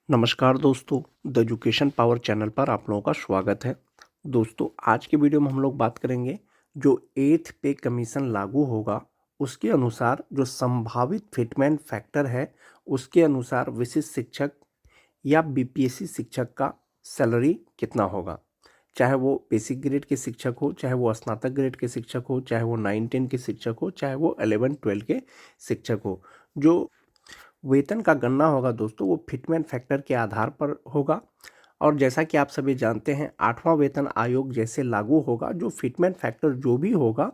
नमस्कार दोस्तों, the education power channel पर आप लोगों का स्वागत है। दोस्तों, आज की वीडियो में हम लोग बात करेंगे जो 8th पे कमीशन लागू होगा, उसके अनुसार जो संभावित फिटमेंट फैक्टर है, उसके अनुसार विशिष्ट शिक्षक या बीपीएससी शिक्षक का सैलरी कितना होगा। चाहे वो बेसिक ग्रेड के शिक्षक हो, चाहे वो स्नातक ग्रेड के शिक्षक हो, चाहे वो 9-10 के शिक्षक हो, चाहे वो 11-12 के शिक्षक हो। जो वेतन का गणना होगा दोस्तों, वो फिटमेंट फैक्टर के आधार पर होगा। और जैसा कि आप सभी जानते हैं, 8वां वेतन आयोग जैसे लागू होगा, जो फिटमेंट फैक्टर जो भी होगा,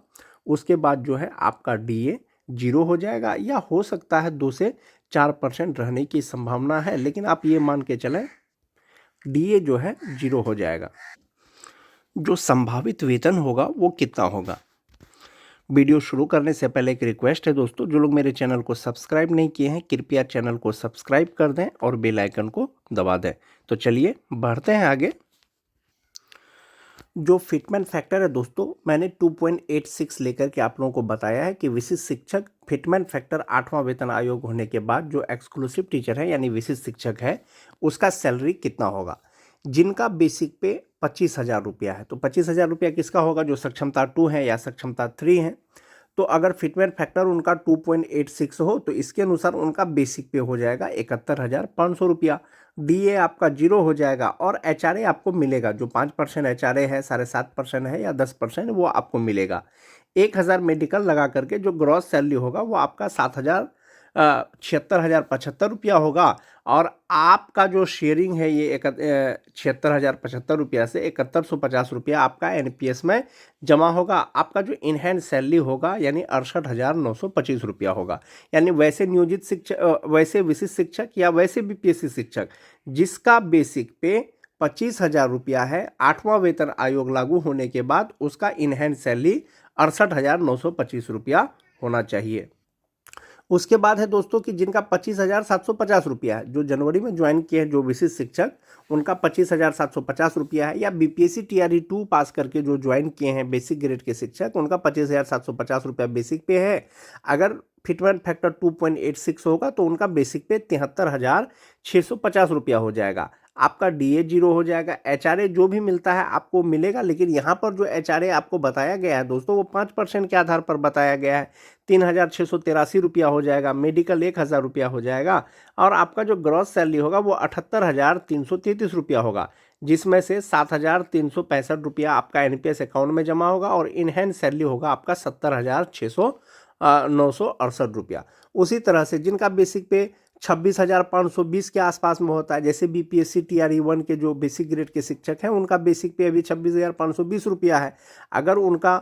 उसके बाद जो है आपका डीए 0 हो जाएगा, या हो सकता है 2 से 4% रहने की संभावना है, लेकिन आप ये मान के चलें डीए जो है 0 हो जाएगा। जो संभावित वेतन होगा वो कितना होगा। वीडियो शुरू करने से पहले एक रिक्वेस्ट है दोस्तों, जो लोग मेरे चैनल को सब्सक्राइब नहीं किए हैं, कृपया चैनल को सब्सक्राइब कर दें और बेल आइकन को दबा दें। तो चलिए बढ़ते हैं आगे। जो फिटमेंट फैक्टर है दोस्तों, मैंने 2.86 लेकर के आप लोगों को बताया है कि विशिष्ट शिक्षक फिटमेंट फैक्टर 8वां वेतन आयोग होने के बाद जो एक्सक्लूसिव टीचर है यानी विशिष्ट शिक्षक है, उसका सैलरी कितना होगा। जिनका बेसिक पे 25,000 रुपया है, तो 25,000 रुपया किसका होगा, जो सक्षमता 2 है या सक्षमता 3 है। तो अगर फिटमेंट फैक्टर उनका 2.86 हो तो इसके अनुसार उनका बेसिक पे हो जाएगा 71,500 रुपया। डीए आपका 0 हो जाएगा और एचआरए आपको मिलेगा, जो 5% एचआरए है, 7.5% है या 10%, वो आपको मिलेगा। 1,000 मेडिकल लगा करके जो ग्रॉस सैलरी होगा वो आपका 76,075 रुपया होगा। और आपका जो शेयरिंग है ये 76,075 रुपया से 7150 रुपया आपका एनपीएस में जमा होगा। आपका जो इन हैंड सैलरी होगा यानी 68,925 रुपया होगा। यानी वैसे नियोजित शिक्षक, वैसे विशिष्ट शिक्षक या वैसे बीपीएससी शिक्षक जिसका बेसिक पे 25,000 रुपया है, 8वां वेतन आयोग लागू होने के बाद उसका इन हैंड सैलरी 68,925 रुपया होना चाहिए। उसके बाद है दोस्तों कि जिनका 25,750 रुपया है, जो जनवरी में ज्वाइन किए हैं जो विशिष्ट शिक्षक, उनका 25,750 रुपया है। या बीपीएससी टीआरई 2 पास करके जो ज्वाइन किए हैं बेसिक ग्रेड के शिक्षक, उनका 25,750 रुपया बेसिक पे है। अगर फिटमेंट फैक्टर 2.86 होगा तो उनका बेसिक पे 73,650 रुपया हो जाएगा। आपका डीए 0 हो जाएगा। एचआरए जो भी मिलता है आपको मिलेगा, लेकिन यहाँ पर जो एचआरए आपको बताया गया है दोस्तों, वो 5% के आधार पर बताया गया है। 3,683 रुपया हो जाएगा। मेडिकल 1,000 रुपया हो जाएगा। और आपका जो ग्रॉस सैलरी होगा वो 78,333 रुपया होगा, जिसमें से 7,365 रुपया आपका एनपीएस अकाउंट में जमा होगा और इन हैंड सैलरी होगा आपका 70,968 रुपया। उसी तरह से जिनका बेसिक पे 26,520 के आसपास में होता है, जैसे बीपीएससी टीआरई 1 के जो बेसिक ग्रेड के शिक्षक हैं, उनका बेसिक पे अभी 26,520 रुपया है। अगर उनका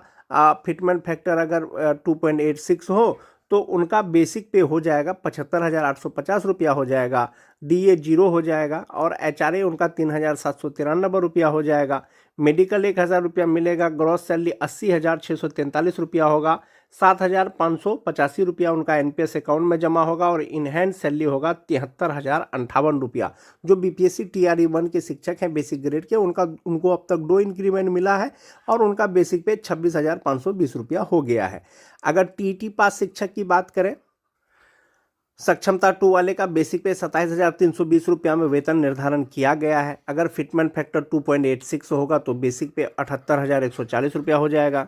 फिटमेंट फैक्टर अगर 2.86 हो तो उनका बेसिक पे हो जाएगा 75,850 रुपया हो जाएगा। डीए 0 हो जाएगा और एचआरए उनका 3,793 रुपया हो जाएगा। मेडिकल 1,000 रुपया मिलेगा। ग्रॉस सैलरी 80,643 रुपया होगा। 7,585 रुपया उनका एनपीएस अकाउंट में जमा होगा और इन हैंड सैलरी होगा 73,058 रुपया। जो बीपीएससी टीआरई 1 के शिक्षक हैं बेसिक ग्रेड के, उनको अब तक 2 इंक्रीमेंट मिला है और उनका बेसिक पे 26,520 रुपया हो गया है। अगर टीटी पास शिक्षक की बात करें, सक्षमता 2 वाले का बेसिक पे 27,320 रुपया में वेतन निर्धारण किया गया है। अगर फिटमेंट फैक्टर 2.86 होगा तो बेसिक पे 78,140 रुपया हो जाएगा।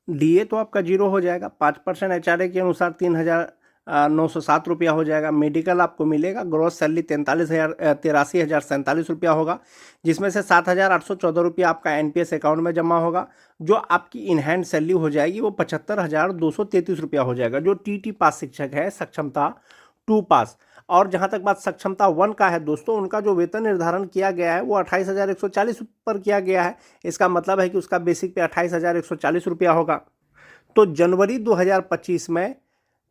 डीए तो आपका 0 हो जाएगा। 5% एचआरए के अनुसार 3,907 रुपया हो जाएगा। मेडिकल आपको मिलेगा। ग्रॉस सैलरी 83,047 रुपया होगा, जिसमें से 7,814 रुपया आपका एनपीएस अकाउंट में जमा होगा। जो आपकी इन हैंड सैलरी हो जाएगी वो 75,233 रुपया हो जाएगा। जो टीटी पास शिक्षक है सक्षमता 2 पास। और जहां तक बात सक्षमता 1 का है दोस्तों, उनका जो वेतन निर्धारण किया गया है वो 28,140 पर किया गया है। इसका मतलब है कि उसका बेसिक पे 28,140 रुपया होगा। तो जनवरी 2025 में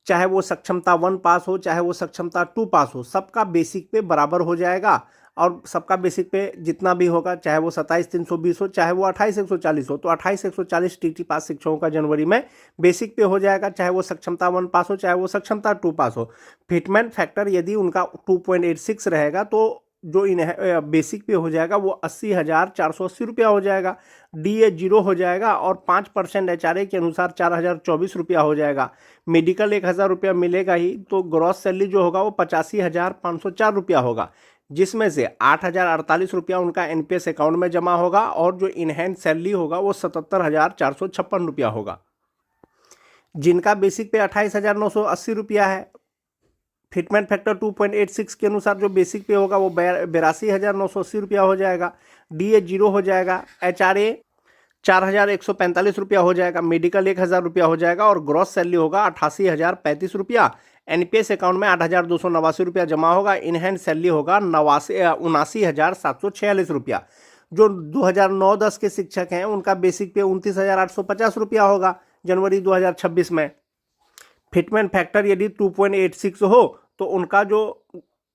चाहे वो सक्षमता 1 पास हो चाहे वो सक्षमता 2 पास हो, सबका बेसिक पे बराबर हो जाएगा। और सबका बेसिक पे जितना भी होगा, चाहे वो 27,320 हो चाहे वो 28,140 हो, तो 28,140 टीटी पास शिक्षकों का जनवरी में बेसिक पे हो जाएगा, चाहे वो सक्षमता 1 पास हो चाहे वो सक्षमता 2 पास हो। फिटमेंट फैक्टर यदि उनका 2.86 रहेगा तो जो बेसिक पे हो जाएगा वो 80,480 रुपया हो जाएगा। DA 0 हो जाएगा और 5% HRA के अनुसार 4,024 रुपया हो जाएगा। मेडिकल 1,000 रुपया मिलेगा ही, तो ग्रॉस सैलरी जो होगा वो 85,504 रुपया होगा, जिसमें से 8,048 रुपया उनका NPS अकाउंट में जमा होगा और जो इनहैंड सैलरी होगा वो 77,456 रुपया होगा। जिनका बेसिक पे 28,980 रुपया है, फिटमेंट फैक्टर 2.86 के अनुसार जो बेसिक पे होगा वो 82,980 रुपया हो जाएगा। DA 0 हो जाएगा, HRA 4,145 रुपया हो जाएगा, मेडिकल 1,000 रुपया हो जाएगा और ग्रॉस सैलरी होगा 88,035 रुपया। NPS अकाउंट में 8,289 रुपया जमा होगा। इनहैंड सैलरी होगा 79,746 रुपया। जो 2009-10 के शिक्षक हैं उनका बेसिक पे 29,850 रुपया होगा जनवरी 2026 में। फिटमेंट फैक्टर यदि 2.86 हो तो उनका जो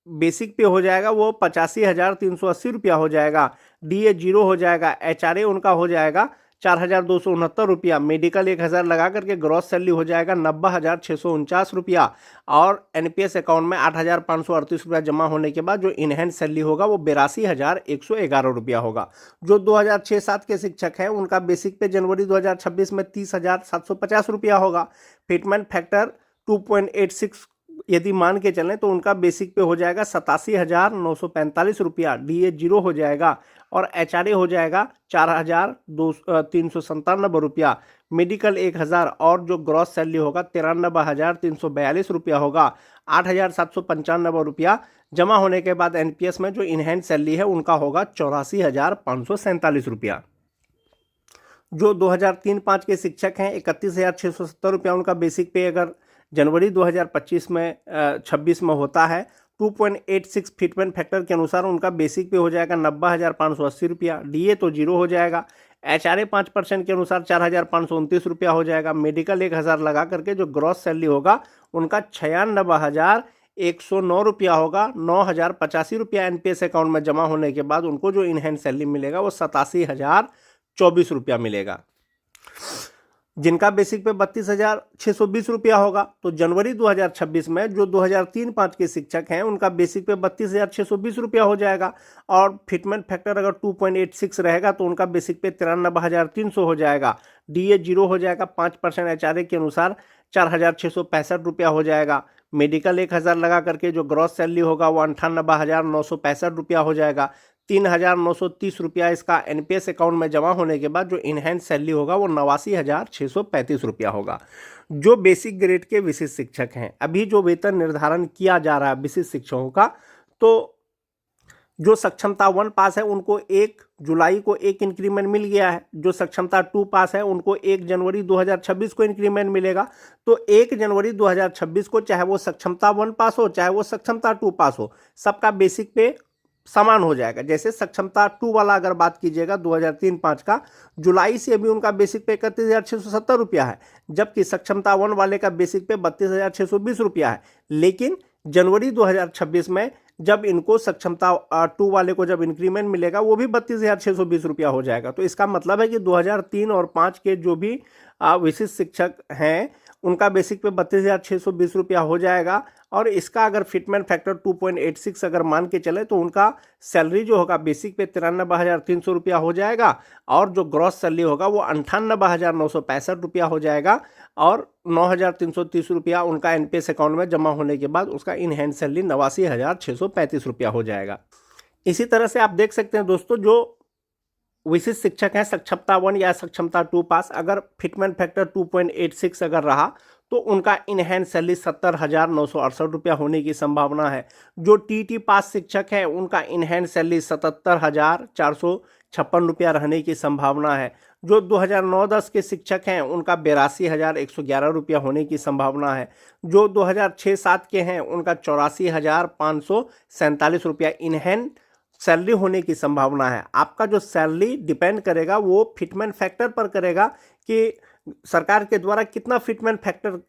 बेसिक पे हो जाएगा वो 85,380 रुपया हो जाएगा। DA 0 हो जाएगा, HRA उनका हो जाएगा 4,269 रुपया, मेडिकल 1,000 लगा करके ग्रॉस सैलरी हो जाएगा 90,649 रुपया और NPS अकाउंट में 8,538 रुपया जमा होने के बाद जो इनहैंड सैलरी होगा वो 82,111 रुपया होगा। जो 2006-7 के शिक्षक हैं उनका बेसिक पे जनवरी 2026 में 30,750 रुपया होगा। फिटमेंट फैक्टर 2.86 यदि मान के चलें तो उनका बेसिक पे हो जाएगा 87,945 रुपया, DA 0 हो जाएगा और HRA हो जाएगा 4,397 रुपया, मेडिकल 1,000 और जो ग्रॉस सैलरी होगा 93,342 रुपया होगा। 8,795 रुपया जमा होने के बाद NPS में जो इनहैंड सैलरी है उनका होगा 84,547 रुपया। जो 2003-5 के शिक्षक हैं 31,670 रुपया उनका बेसिक पे अगर जनवरी 2025 में 26 में होता है। 2.86 फिटमेंट फैक्टर के अनुसार उनका बेसिक पे हो जाएगा 90,580 रुपया, DA तो 0 हो जाएगा, HRA 5% के अनुसार 4,529 रुपया हो जाएगा, मेडिकल 1,000 लगा करके जो ग्रॉस सैलरी होगा उनका 96,109 रुपया होगा। 9,085 रुपया NPS अकाउंट में जमा होने के बाद उनको जो इनहैंड सैलरी मिलेगा वो 87,024 रुपया मिलेगा। जिनका बेसिक पे 32,620 रुपया होगा। तो जनवरी 2026 में जो 2003-5 के शिक्षक हैं उनका बेसिक पे 32,620 रुपया हो जाएगा और फिटमेंट फैक्टर अगर 2.86 रहेगा तो उनका बेसिक पे 93,300 हो जाएगा। DA 0 हो जाएगा, 5% HRA के अनुसार 4,665 रुपया हो जाएगा, मेडिकल 1,000 लगा करके जो ग्रॉस सैलरी होगा वो 98,965 रुपया हो जाएगा। 3,930 रुपया इसका NPS अकाउंट में जमा होने के बाद जो इनहैंड सैलरी होगा वो 89,635 रुपया होगा। जो बेसिक ग्रेड के विशिष्ट शिक्षक हैं, अभी जो वेतन निर्धारण किया जा रहा है विशिष्ट शिक्षकों का, तो जो सक्षमता 1 पास है उनको 1 जुलाई को 1 इंक्रीमेंट मिल गया है। जो सक्षमता 2 पास है उनको 1 जनवरी 2026 को इंक्रीमेंट मिलेगा। तो 1 जनवरी 2026 को चाहे वो सक्षमता 1 पास हो चाहे वो सक्षमता 2 पास हो, सबका बेसिक पे समान हो जाएगा। जैसे सक्षमता 2 वाला अगर बात कीजिएगा 2003-5 का, जुलाई से अभी उनका बेसिक पे 31,670 रुपया है, जबकि सक्षमता 1 वाले का बेसिक पे 32,620 रुपया है। लेकिन जनवरी 2026 में जब इनको सक्षमता 2 वाले को जब इंक्रीमेंट मिलेगा वो भी 32,620 रुपया हो जाएगा। तो इसका मतलब है कि 2003 और 5 के जो भी विशिष्ट शिक्षक हैं उनका बेसिक पे 32,620 रुपया हो जाएगा और इसका अगर फिटमेंट फैक्टर 2.86 अगर मान के चले तो उनका सैलरी जो होगा बेसिक पे 93,300 रुपया हो जाएगा और जो ग्रॉस सैलरी होगा वो 98,965 रुपया हो जाएगा और 9,330 रुपया उनका NPS अकाउंट में जमा होने के बाद उसका इन हैंड सैलरी 89,635 रुपया हो जाएगा। इसी तरह से आप देख सकते हैं दोस्तों, जो विशिष्ट शिक्षक हैं सक्षमता 1 या सक्षमता 2 पास, अगर फिटमेंट फैक्टर 2.86 अगर रहा तो उनका इन हैंड सैलरी 70,968 रुपया होने की संभावना है। जो TT पास शिक्षक हैं उनका इन हैंड सैलरी 77,456 रुपया रहने की संभावना है। जो 2009-10 के शिक्षक हैं उनका 82,111 रुपया होने की संभावना है। जो 2006-7 के हैं उनका 84,547 रुपया इन हैंड सैलरी होने की संभावना है। आपका जो सैलरी डिपेंड करेगा वो फिटमेंट फैक्टर पर करेगा कि सरकार के द्वारा कितना फिटमेंट फैक्टर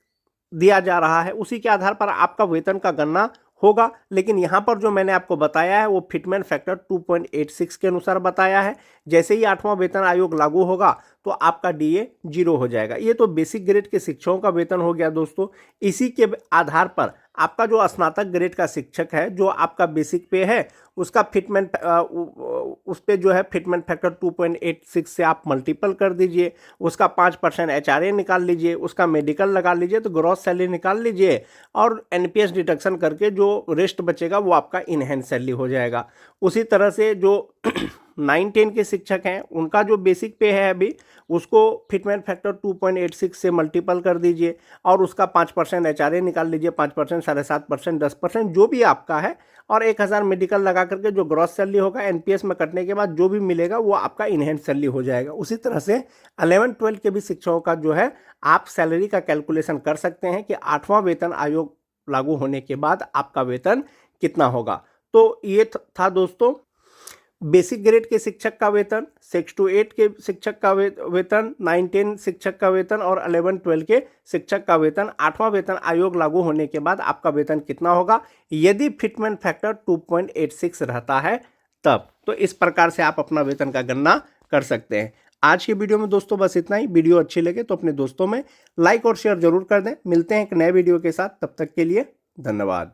दिया जा रहा है, उसी के आधार पर आपका वेतन का गणना होगा। लेकिन यहाँ पर जो मैंने आपको बताया है वो फिटमेंट फैक्टर 2.86 के अनुसार बताया है। जैसे ही 8वां वेतन आयोग लागू होगा तो आपका डीए 0 हो जाएगा। ये तो बेसिक ग्रेड के शिक्षकों का वेतन हो गया दोस्तों। इसी के आधार पर आपका जो स्नातक ग्रेड का शिक्षक है, जो आपका बेसिक पे है, उसका फिटमेंट उस पे जो है फिटमेंट फैक्टर 2.86 से आप मल्टीपल कर दीजिए, उसका 5% एचआरए निकाल लीजिए, उसका मेडिकल लगा लीजिए, तो ग्रॉस सैलरी निकाल लीजिए और एनपीएस डिडक्शन करके जो रेस्ट बचेगा वो आपका इनहेंस सैलरी हो जाएगा। उसी तरह से जो 9-10 के शिक्षक हैं उनका जो बेसिक पे है अभी, उसको फिटमेंट फैक्टर 2.86 से मल्टीपल कर दीजिए और उसका 5% एचआरए निकाल लीजिए, 5%, 7.5%, 10% जो भी आपका है, और 1000 मेडिकल लगा करके जो ग्रॉस सैलरी होगा एनपीएस में कटने के बाद जो भी मिलेगा वो आपका इनहेंस सैलरी हो जाएगा। उसी तरह से 11-12 के भी शिक्षकों का जो है आप सैलरी का कैलकुलेशन कर सकते हैं कि 8वां वेतन आयोग लागू होने के बाद आपका वेतन कितना होगा। तो ये था दोस्तों बेसिक ग्रेड के शिक्षक का वेतन, 6 to 8 के शिक्षक का वेतन, 9-10 शिक्षक का वेतन और 11-12 के शिक्षक का वेतन। 8वां वेतन आयोग लागू होने के बाद आपका वेतन कितना होगा यदि फिटमेंट फैक्टर 2.86 रहता है तब। तो इस प्रकार से आप अपना वेतन का गणना कर सकते हैं। आज की वीडियो में दोस्तों बस इतना ही। वीडियो अच्छी लगे तो अपने दोस्तों में लाइक और शेयर जरूर कर दें। मिलते हैं एक नए वीडियो के साथ, तब तक के लिए धन्यवाद।